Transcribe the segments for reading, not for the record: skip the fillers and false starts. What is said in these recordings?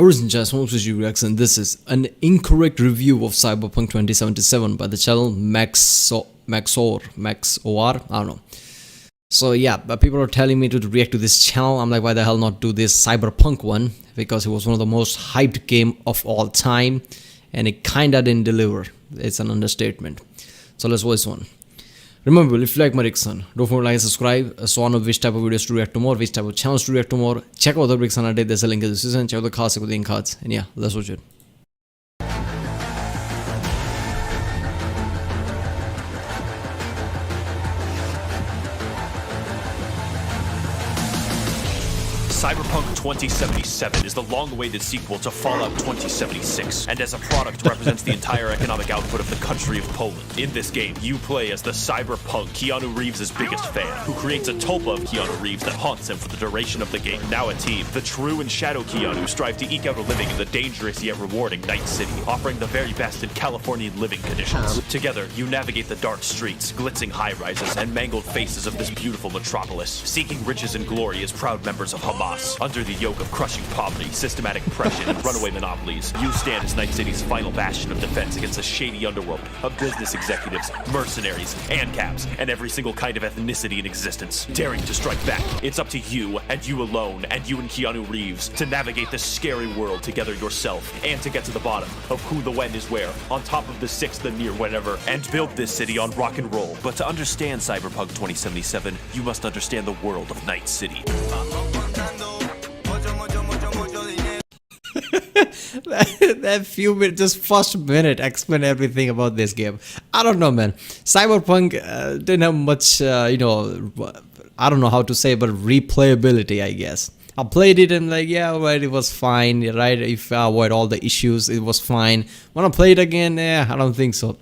Origin Chess, reaction. This is an incorrect review of Cyberpunk 2077 by the channel Max0r. I don't know. So yeah, but people are telling me to react to this channel. I'm like, why the hell not do this Cyberpunk one? Because it was one of the most hyped game of all time, and it kinda didn't deliver. It's an understatement. So let's watch this one. Remember, if you like my reaction, don't forget to like and subscribe. So I know which type of videos to react to more, which type of channels to react to more. Check out the reaction I did. There's a link in the description. Check out the cards, check out the ink cards. And yeah, let's watch it. Cyberpunk 2077 is the long-awaited sequel to Fallout 2076, and as a product represents the entire economic output of the country of Poland. In this game, you play as the Cyberpunk, Keanu Reeves' biggest fan, who creates a tulpa of Keanu Reeves that haunts him for the duration of the game. Now a team, the true and shadow Keanu strive to eke out a living in the dangerous yet rewarding Night City, offering the very best in Californian living conditions. Together, you navigate the dark streets, glitzing high-rises, and mangled faces of this beautiful metropolis, seeking riches and glory as proud members of Hamas. Under the yoke of crushing poverty, systematic oppression, and runaway monopolies, you stand as Night City's final bastion of defense against the shady underworld of business executives, mercenaries, ANCAPs, and every single kind of ethnicity in existence. Daring to strike back, it's up to you, and you alone, and you and Keanu Reeves, to navigate this scary world together yourself, and to get to the bottom of who the when is where, on top of the six, the near whenever, and build this city on rock and roll. But to understand Cyberpunk 2077, you must understand the world of Night City. That few minutes, just first minute, explain everything about this game. I don't know, man. Cyberpunk didn't have much, I don't know how to say, but replayability, I guess. I played it and like, yeah, right, it was fine, right? If I avoid all the issues, it was fine. When I play it again, I don't think so.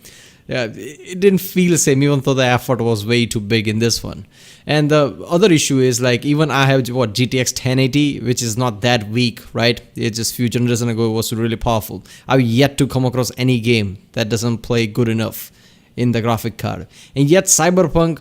Yeah, it didn't feel the same, even though the effort was way too big in this one. And the other issue is, like, even I have GTX 1080, which is not that weak, right? It's just few generations ago it was really powerful. I've yet to come across any game that doesn't play good enough in the graphic card. And yet Cyberpunk,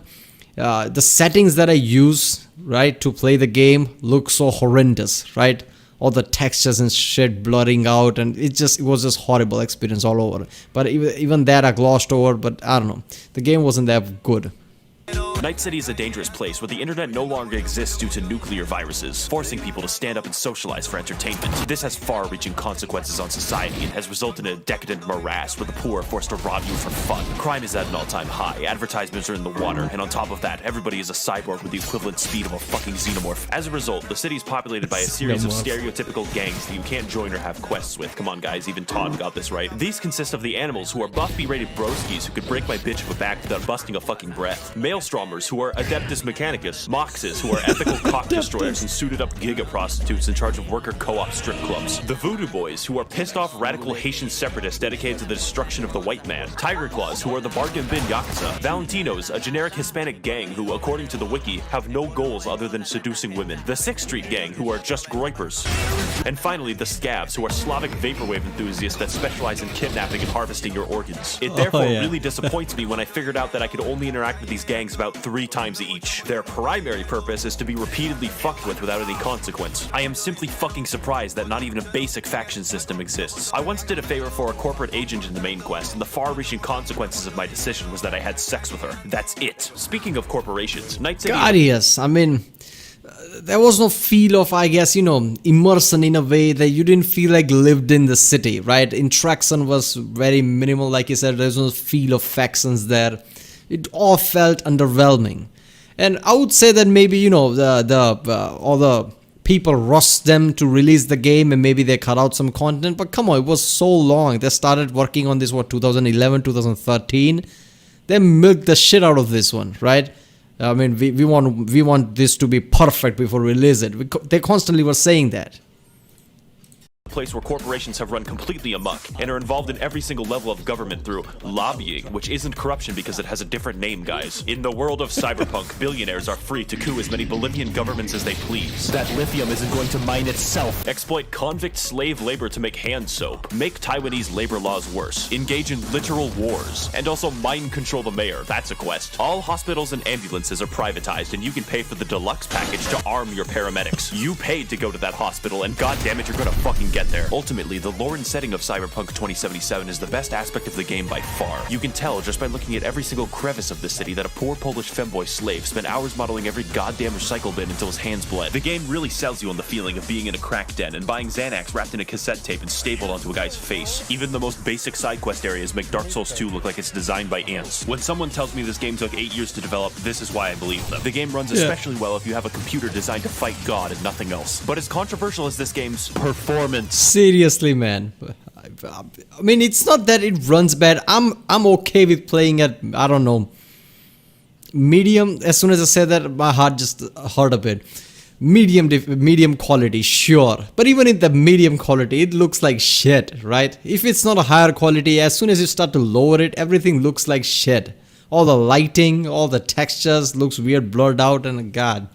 the settings that I use, right, to play the game look so horrendous, right? All the textures and shit blurring out, and it was just horrible experience all over. But even that I glossed over, but I don't know, the game wasn't that good. Night City is a dangerous place where the internet no longer exists due to nuclear viruses, forcing people to stand up and socialize for entertainment. This has far-reaching consequences on society and has resulted in a decadent morass where the poor are forced to rob you for fun. Crime is at an all-time high, advertisements are in the water, and on top of that, everybody is a cyborg with the equivalent speed of a fucking xenomorph. As a result, the city is populated by a series of stereotypical gangs that you can't join or have quests with. Come on, guys, even Todd got this right. These consist of the animals, who are buff B-rated broskies who could break my bitch of a back without busting a fucking breath. Maelstromers, who are Adeptus Mechanicus, Moxes, who are ethical cock destroyers and suited-up giga prostitutes in charge of worker co-op strip clubs. The Voodoo Boys, who are pissed-off radical Haitian separatists dedicated to the destruction of the white man. Tiger Claws, who are the bargain bin Yakuza. Valentinos, a generic Hispanic gang who, according to the wiki, have no goals other than seducing women. The Sixth Street Gang, who are just groypers. And finally, the Scabs, who are Slavic vaporwave enthusiasts that specialize in kidnapping and harvesting your organs. It therefore really disappoints me when I figured out that I could only interact with these gangs about 3 times each. Their primary purpose is to be repeatedly fucked with without any consequence. I am simply fucking surprised that not even a basic faction system exists. I once did a favor for a corporate agent in the main quest, and the far-reaching consequences of my decision was that I had sex with her. That's it. Speaking of corporations, Night City... God, yes. I mean, there was no feel of, I guess, immersion in a way that you didn't feel like lived in the city, right? Interaction was very minimal, like you said. There's no feel of factions there. It all felt underwhelming. And I would say that maybe, all the people rushed them to release the game and maybe they cut out some content. But come on, it was so long. They started working on this, 2011, 2013. They milked the shit out of this one, right? I mean, we want this to be perfect before we release it. They constantly were saying that. Place where corporations have run completely amok and are involved in every single level of government through lobbying, which isn't corruption because it has a different name, guys. In the world of Cyberpunk, billionaires are free to coup as many Bolivian governments as they please. That lithium isn't going to mine itself. Exploit convict slave labor to make hand soap. Make Taiwanese labor laws worse. Engage in literal wars. And also mind control the mayor. That's a quest. All hospitals and ambulances are privatized, and you can pay for the deluxe package to arm your paramedics. You paid to go to that hospital, and goddammit, you're gonna fucking get there. Ultimately, the lore and setting of Cyberpunk 2077 is the best aspect of the game by far. You can tell just by looking at every single crevice of the city that a poor Polish femboy slave spent hours modeling every goddamn recycle bin until his hands bled. The game really sells you on the feeling of being in a crack den and buying Xanax wrapped in a cassette tape and stapled onto a guy's face. Even the most basic side quest areas make Dark Souls 2 look like it's designed by ants. When someone tells me this game took 8 years to develop, this is why I believe them. The game runs especially well if you have a computer designed to fight God and nothing else. But as controversial as this game's performance... Seriously, man. I mean, it's not that it runs bad. I'm okay with playing at, I don't know, medium. As soon as I said that, my heart just hurt a bit. Medium quality, sure. But even in the medium quality, it looks like shit, right? If it's not a higher quality, as soon as you start to lower it, everything looks like shit. All the lighting, all the textures looks weird, blurred out, and god.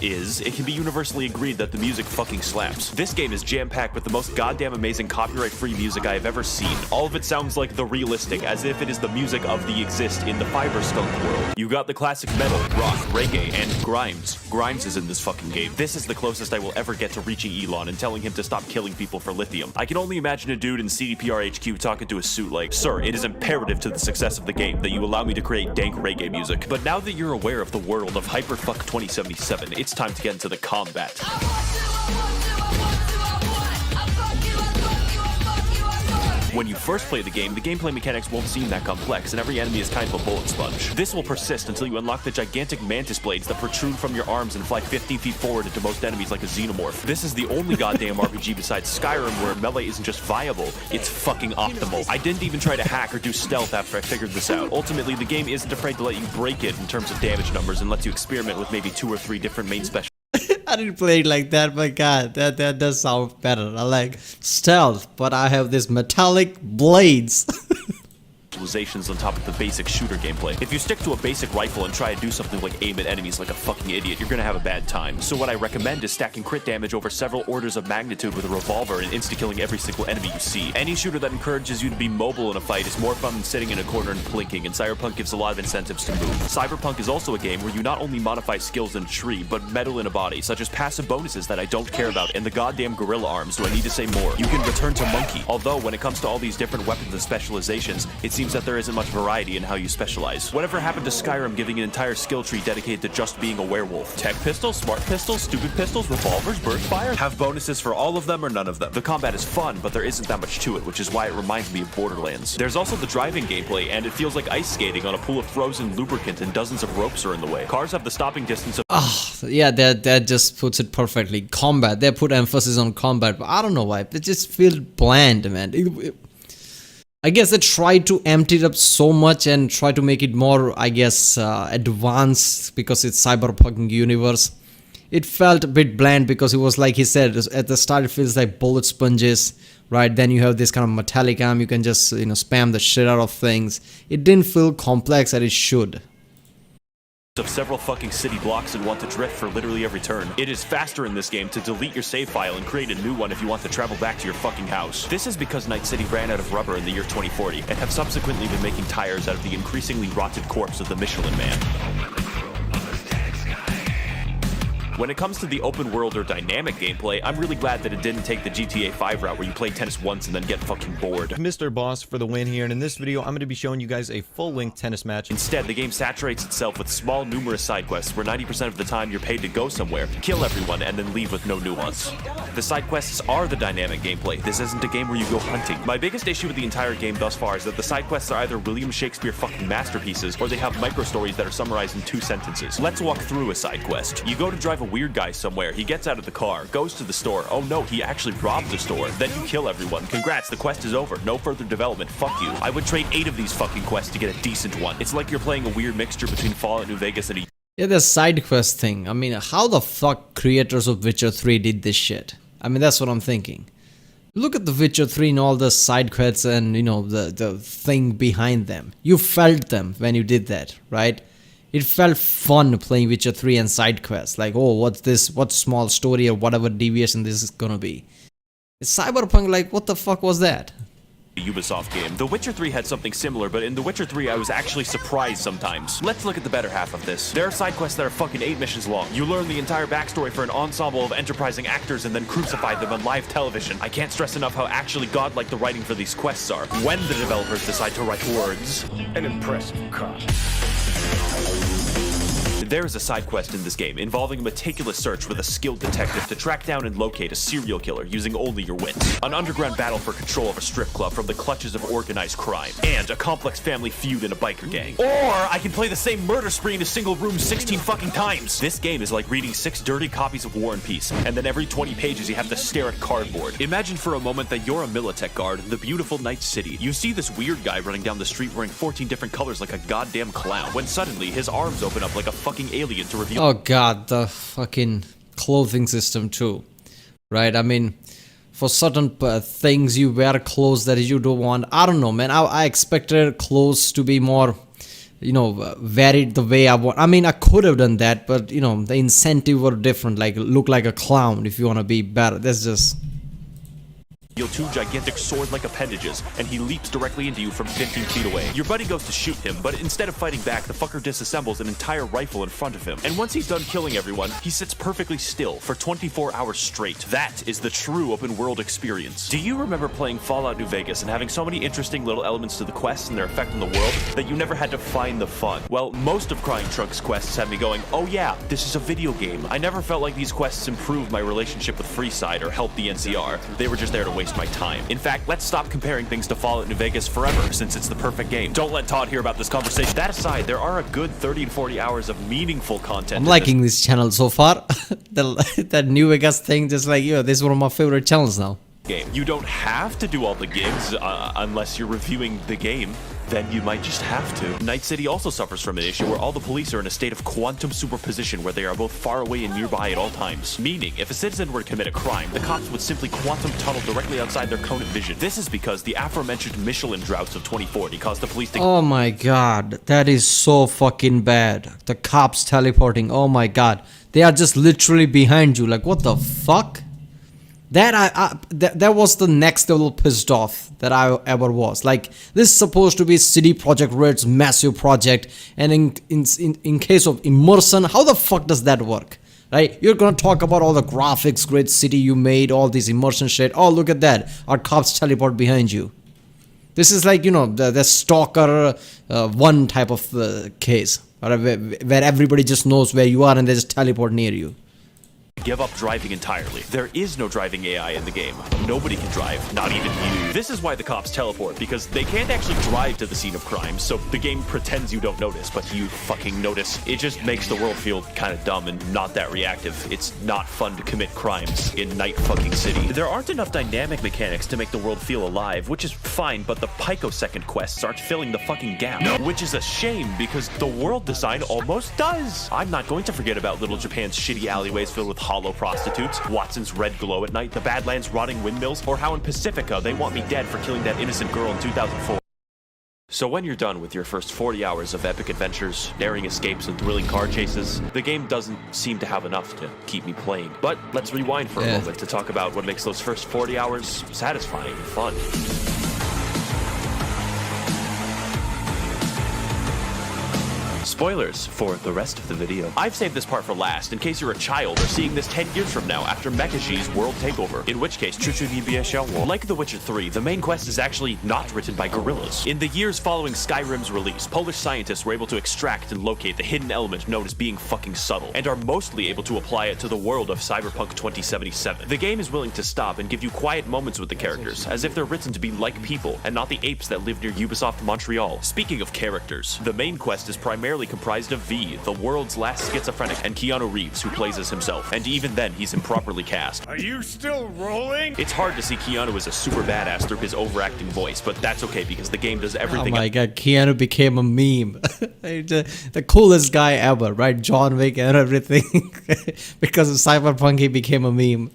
It can be universally agreed that the music fucking slaps. This game is jam-packed with the most goddamn amazing copyright-free music I have ever seen. All of it sounds like the realistic, as if it is the music of the exist in the Fiber Skunk world. You got the classic metal, rock, reggae, and Grimes. Grimes is in this fucking game. This is the closest I will ever get to reaching Elon and telling him to stop killing people for lithium. I can only imagine a dude in CDPR HQ talking to a suit like, "Sir, it is imperative to the success of the game that you allow me to create dank reggae music." But now that you're aware of the world of Hyperfuck 2077, it's time to get into the combat. When you first play the gameplay mechanics won't seem that complex, and every enemy is kind of a bullet sponge. This will persist until you unlock the gigantic mantis blades that protrude from your arms and fly 15 feet forward into most enemies like a xenomorph. This is the only goddamn RPG besides Skyrim where melee isn't just viable, it's fucking optimal. I didn't even try to hack or do stealth after I figured this out. Ultimately, the game isn't afraid to let you break it in terms of damage numbers and lets you experiment with maybe 2 or 3 different main special. I didn't play it like that, but god, that does sound better. I like stealth, but I have this metallic blades. On top of the basic shooter gameplay. If you stick to a basic rifle and try to do something like aim at enemies like a fucking idiot, you're gonna have a bad time. So what I recommend is stacking crit damage over several orders of magnitude with a revolver and insta-killing every single enemy you see. Any shooter that encourages you to be mobile in a fight is more fun than sitting in a corner and plinking, and Cyberpunk gives a lot of incentives to move. Cyberpunk is also a game where you not only modify skills in a tree, but metal in a body, such as passive bonuses that I don't care about, and the goddamn gorilla arms, do I need to say more? You can return to monkey. Although, when it comes to all these different weapons and specializations, it seems that there isn't much variety in how you specialize. Whatever happened to Skyrim giving an entire skill tree dedicated to just being a werewolf? Tech pistols, smart pistols, stupid pistols, revolvers, burst fire? Have bonuses for all of them or none of them. The combat is fun, but there isn't that much to it, which is why it reminds me of Borderlands. There's also the driving gameplay, and it feels like ice skating on a pool of frozen lubricant and dozens of ropes are in the way. Cars have the stopping distance of... Yeah, that just puts it perfectly. Combat. They put emphasis on combat, but I don't know why. It just feels bland, man. I guess they tried to empty it up so much and try to make it more, I guess, advanced because it's Cyberpunk universe. It felt a bit bland because it was like he said, at the start it feels like bullet sponges, right? Then you have this kind of metallic arm, you can just, spam the shit out of things. It didn't feel complex as it should. Of several fucking city blocks and want to drift for literally every turn. It is faster in this game to delete your save file and create a new one if you want to travel back to your fucking house. This is because Night City ran out of rubber in the year 2040 and have subsequently been making tires out of the increasingly rotted corpse of the Michelin Man. When it comes to the open world or dynamic gameplay, I'm really glad that it didn't take the GTA 5 route where you play tennis once and then get fucking bored. Mr. Boss for the win here, and in this video I'm going to be showing you guys a full-length tennis match. Instead, the game saturates itself with small, numerous side quests where 90% of the time you're paid to go somewhere, kill everyone, and then leave with no nuance. The side quests are the dynamic gameplay. This isn't a game where you go hunting. My biggest issue with the entire game thus far is that the side quests are either William Shakespeare fucking masterpieces, or they have micro-stories that are summarized in 2 sentences. Let's walk through a side quest. You go to drive a weird guy somewhere, he gets out of the car, goes to the store, oh no, he actually robbed the store, then you kill everyone. Congrats, the quest is over, no further development, fuck you. I would trade 8 of these fucking quests to get a decent one. It's like you're playing a weird mixture between Fallout New Vegas and Yeah, the side quest thing. I mean, how the fuck creators of Witcher 3 did this shit? I mean, that's what I'm thinking. Look at the Witcher 3 and all the side quests and, the thing behind them. You felt them when you did that, right? It felt fun playing Witcher 3 and side quests. Like, oh, what's this? What small story or whatever deviation this is gonna be? It's Cyberpunk, like, what the fuck was that? Ubisoft game. The Witcher 3 had something similar, but in The Witcher 3 I was actually surprised sometimes. Let's look at the better half of this. There are side quests that are fucking 8 missions long. You learn the entire backstory for an ensemble of enterprising actors and then crucify them on live television. I can't stress enough how actually godlike the writing for these quests are. When the developers decide to write words. An impressive cop. There is a side quest in this game involving a meticulous search with a skilled detective to track down and locate a serial killer using only your wits. An underground battle for control of a strip club from the clutches of organized crime. And a complex family feud in a biker gang. Or I can play the same murder spree in a single room 16 fucking times. This game is like reading 6 dirty copies of War and Peace, and then every 20 pages you have to stare at cardboard. Imagine for a moment that you're a Militech guard in the beautiful night city. You see this weird guy running down the street wearing 14 different colors like a goddamn clown, when suddenly his arms open up like a fucking alien to reveal— Oh god, the fucking clothing system too, right? I mean, for certain things you wear clothes that you don't want. I don't know, man. I expected clothes to be more, you know, varied the way I want. I mean, I could have done that, but you know, the incentive were different. Like look like a clown if you want to be better. That's just— 2 gigantic sword-like appendages, and he leaps directly into you from 15 feet away. Your buddy goes to shoot him, but instead of fighting back, the fucker disassembles an entire rifle in front of him. And once he's done killing everyone, he sits perfectly still for 24 hours straight. That is the true open-world experience. Do you remember playing Fallout New Vegas and having so many interesting little elements to the quests and their effect on the world that you never had to find the fun? Well, most of Crying Trunk's quests had me going, oh yeah, this is a video game. I never felt like these quests improved my relationship with Freeside or helped the NCR. They were just there to waste my time. In fact, let's stop comparing things to Fallout New Vegas forever, since it's the perfect game. Don't let Todd hear about this conversation. That aside, there are a good 30 to 40 hours of meaningful content. I'm liking this channel so far. That New Vegas thing, just like, yo, this is one of my favorite channels now. Game. You don't have to do all the gigs unless you're reviewing the game. Then you might just have to. Night City also suffers from an issue where all the police are in a state of quantum superposition where they are both far away and nearby at all times. Meaning, if a citizen were to commit a crime, the cops would simply quantum tunnel directly outside their cone of vision. This is because the aforementioned Michelin droughts of 2040 caused the police to— Oh my god, that is so fucking bad. The cops teleporting, oh my god. They are just literally behind you, like what the fuck? That was the next level pissed off that I ever was. Like, this is supposed to be CD Projekt Red's massive project, and in case of immersion, how the fuck does that work? Right? You're gonna talk about all the graphics, great city you made, all this immersion shit. Oh, look at that. Our cops teleport behind you. This is like, you know, the Stalker 1 type of case, where everybody just knows where you are and they just teleport near you. Give up driving entirely. There is no driving AI in the game. Nobody can drive, not even you. This is why the cops teleport, because they can't actually drive to the scene of crime, so the game pretends you don't notice, but you fucking notice. It just makes the world feel kind of dumb and not that reactive. It's not fun to commit crimes in Night fucking City. There aren't enough dynamic mechanics to make the world feel alive, which is fine, but the picosecond quests aren't filling the fucking gap. No. Which is a shame, because the world design almost does. I'm not going to forget about Little Japan's shitty alleyways filled with hollow prostitutes, Watson's red glow at night, the Badlands' rotting windmills, or how in Pacifica they want me dead for killing that innocent girl in 2004. So when you're done with your first 40 hours of epic adventures, daring escapes, and thrilling car chases, the game doesn't seem to have enough to keep me playing. But let's rewind for a moment to talk about what makes those first 40 hours satisfying and fun. Spoilers for the rest of the video. I've saved this part for last in case you're a child or seeing this 10 years from now after Mekaji's world takeover, in which case like The Witcher 3, the main quest is actually not written by guerrillas. In the years following Skyrim's release, Polish scientists were able to extract and locate the hidden element known as being fucking subtle, and are mostly able to apply it to the world of Cyberpunk 2077. The game is willing to stop and give you quiet moments with the characters, as if they're written to be like people, and not the apes that live near Ubisoft Montreal. Speaking of characters, the main quest is primarily comprised of V, the world's last schizophrenic, and Keanu Reeves, who plays as himself, and even then he's improperly cast. Are you still rolling? It's hard to see Keanu as a super badass through his overacting voice, but that's okay because the game does everything— Oh my god, Keanu became a meme. The coolest guy ever, right? John Wick and everything. Because of Cyberpunk, he became a meme.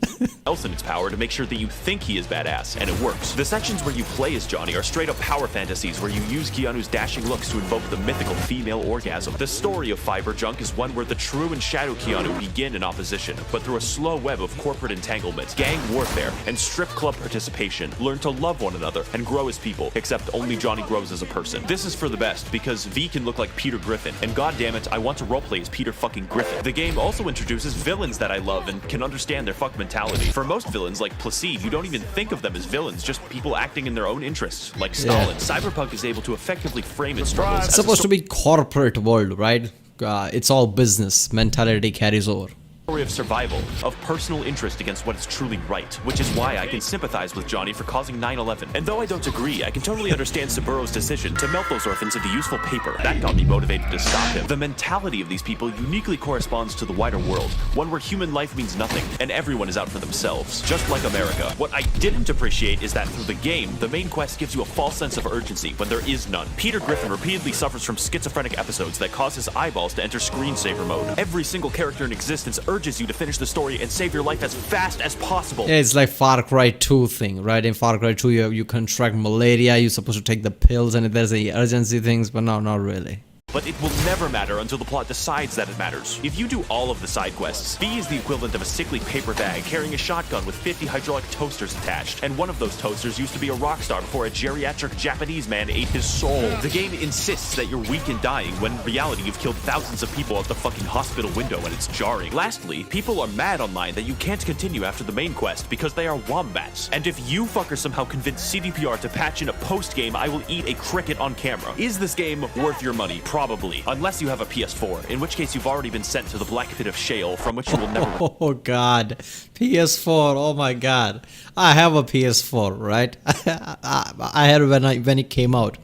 else in its power to make sure that you think he is badass, and it works. The sections where you play as Johnny are straight up power fantasies where you use Keanu's dashing looks to invoke the mythical female orgasm. enthusiasm. The story of Cyberpunk is one where the true and shadow Keanu begin in opposition, but through a slow web of corporate entanglement, gang warfare, and strip club participation, learn to love one another and grow as people, except only Johnny grows as a person. This is for the best, because V can look like Peter Griffin, and goddammit, I want to roleplay as Peter fucking Griffin. The game also introduces villains that I love and can understand their fuck mentality. For most villains, like Placide, you don't even think of them as villains, just people acting in their own interests, like Stalin. Cyberpunk is able to effectively frame its struggles. It's supposed to be corporate world, right? It's all business. Mentality carries over. Story of survival, of personal interest against what is truly right, which is why I can sympathize with Johnny for causing 9/11. And though I don't agree, I can totally understand Subaru's decision to melt those orphans into useful paper. That got me motivated to stop him. The mentality of these people uniquely corresponds to the wider world, one where human life means nothing, and everyone is out for themselves, just like America. What I didn't appreciate is that through the game, the main quest gives you a false sense of urgency when there is none. Peter Griffin repeatedly suffers from schizophrenic episodes that cause his eyeballs to enter screensaver mode. Every single character in existence urges you to finish the story and save your life as fast as possible. Yeah, it's like Far Cry 2 thing, right? In Far Cry 2, you contract malaria, you're supposed to take the pills, and there's the urgency things, but no, not really. But it will never matter until the plot decides that it matters. If you do all of the side quests, V is the equivalent of a sickly paper bag carrying a shotgun with 50 hydraulic toasters attached, and one of those toasters used to be a rock star before a geriatric Japanese man ate his soul. The game insists that you're weak and dying, when in reality you've killed thousands of people out the fucking hospital window, and it's jarring. Lastly, people are mad online that you can't continue after the main quest because they are wombats. And if you fuckers somehow convince CDPR to patch in a post-game, I will eat a cricket on camera. Is this game worth your money? Probably. Unless you have a PS4, in which case you've already been sent to the black pit of shale from which you will never... Oh god, PS4, oh my god. I have a PS4, right? I had it when it came out.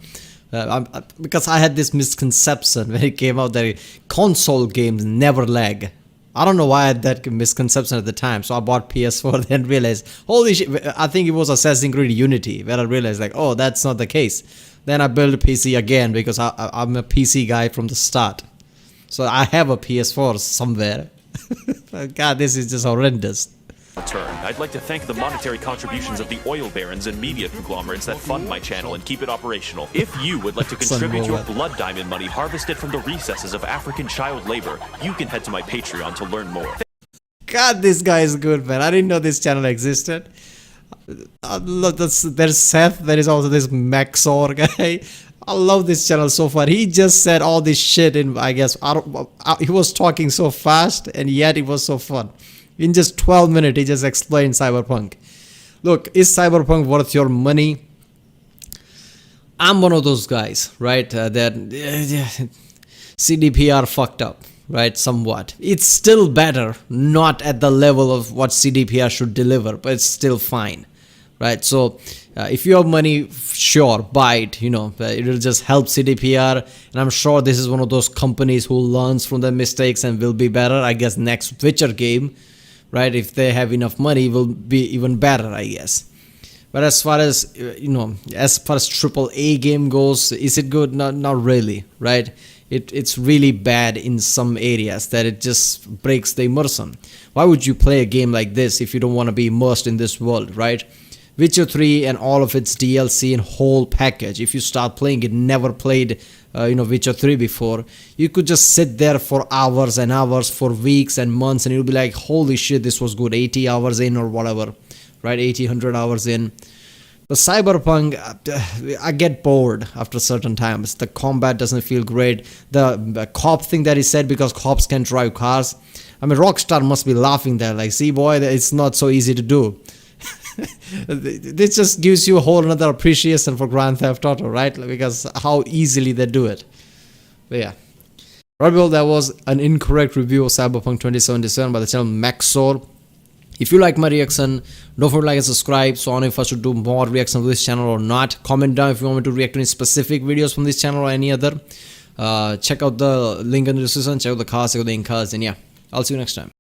Because I had this misconception when it came out that console games never lag. I don't know why I had that misconception at the time, so I bought PS4 then realized, holy shit, I think it was Assassin's Creed Unity, where I realized like, oh, that's not the case. Then I built a PC again because I'm a PC guy from the start. So I have a PS4 somewhere. God, this is just horrendous. Return. I'd like to thank the monetary contributions of the oil barons and media conglomerates that fund my channel and keep it operational. If you would like to contribute your blood diamond money harvested from the recesses of African child labor, you can head to my Patreon to learn more. God, this guy is good, man. I didn't know this channel existed. There's Seth, there is also this Max0r guy. I love this channel so far. He just said all this shit in, I guess, he was talking so fast and yet it was so fun. In just 12 minutes, he just explained Cyberpunk. Look, is Cyberpunk worth your money? I'm one of those guys, right? That CDPR fucked up, right? Somewhat. It's still better, not at the level of what CDPR should deliver, but it's still fine, right? So if you have money, sure, buy it. You know, it'll just help CDPR, and I'm sure this is one of those companies who learns from their mistakes and will be better. I guess next Witcher game, right, if they have enough money, will be even better, I guess. But as far as, as far as AAA game goes, is it good? Not really, right? It's really bad in some areas that it just breaks the immersion. Why would you play a game like this if you don't want to be immersed in this world, right? Witcher 3 and all of its DLC and whole package, if you start playing it, never played Witcher 3 before, you could just sit there for hours and hours, for weeks and months, and you'll be like, holy shit, this was good, 80 hours in or whatever, right? 100 hours in. But Cyberpunk, I get bored after certain times. The combat doesn't feel great. The cop thing that he said, because cops can drive cars. I mean, Rockstar must be laughing there, like, see boy, it's not so easy to do. This just gives you a whole another appreciation for Grand Theft Auto, right? Because how easily they do it. But yeah. Right, well, that was an incorrect review of Cyberpunk 2077 by the channel Max0r. If you like my reaction, don't forget to like and subscribe so I know if I should do more reactions on this channel or not. Comment down if you want me to react to any specific videos from this channel or any other. Check out the link in the description, check out the cards, check out the in cards, and yeah, I'll see you next time.